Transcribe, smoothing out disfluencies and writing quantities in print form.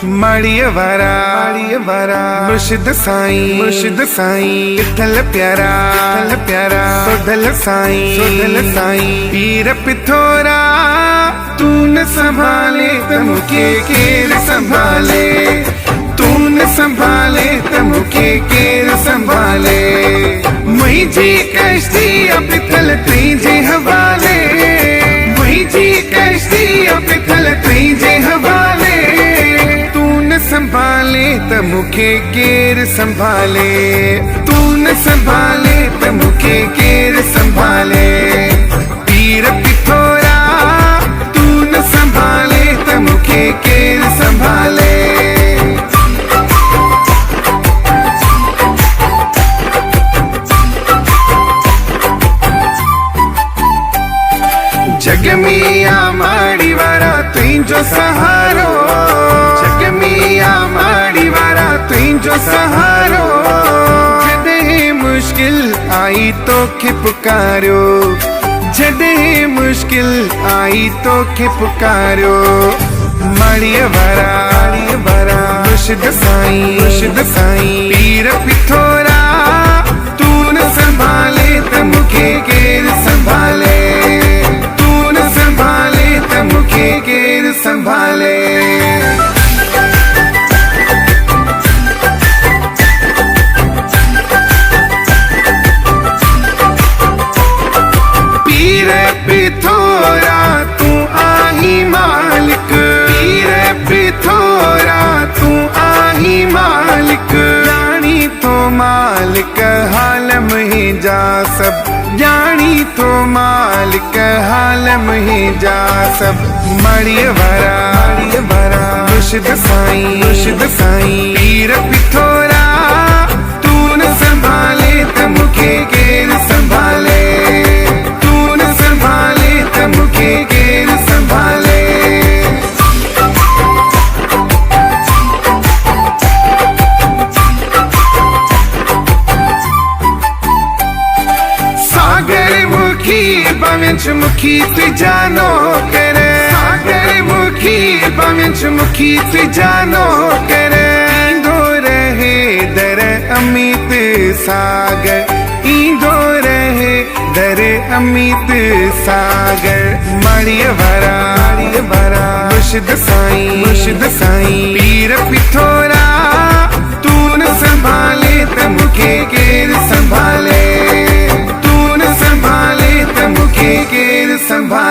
माड़िए वारा मुर्शिद साईं विठल प्यारा सोडल साईं पीर पिथोरा तू न संभाले त मुखे केर संभाले, तू न संभाले त मुखे केर संभाले। मुझी कश्ती पिथल तुझे हवाले, मुझी कश्ती पिथल तुझे हवाले। तू न संभाले त मुखे केर संभाले, तू न संभाले त मुखे केर संभाले। पीर पिथोरा तू न संभाले त मुखे केर संभाले। जग मिया माड़ी वारा तुझो सहारो, जग मिया माड़ी वारा तुझो सहारो। जॾहिं मुश्किल आई तो खे पुकारो, जॾहिं मुश्किल आई तो खे पुकारो। माड़ीअ वारा मुर्शिद साईं पीर पिथोरा तू न संभाले त मुखे केर संभाले, मुखे केर संभाले। पीर पिथोरा तू आही मालिक, पीर पिथोरा तू आही मालिक। जानी तो मालिक हाल में जा सब, जानी तो मालिक हाल में जा सब। माड़िए वारा मुर्शिद साईं पीर पिथोरा तू न संभाले त मुखे केर संभाले, तू न संभाले त मुखे केर संभाले। पंचमुखी तुझानो करे, सागर मुखी पंचमुखी तुझानो करे। ईंदो रहे दर अमित सागर, ईंदो रहे दर अमित सागर। माड़िए वारा मुर्शिद साईं पीर पिथोरा तू न संभाले त मुखे केर संभाले, तू न संभाले त मुखे केर संभाले।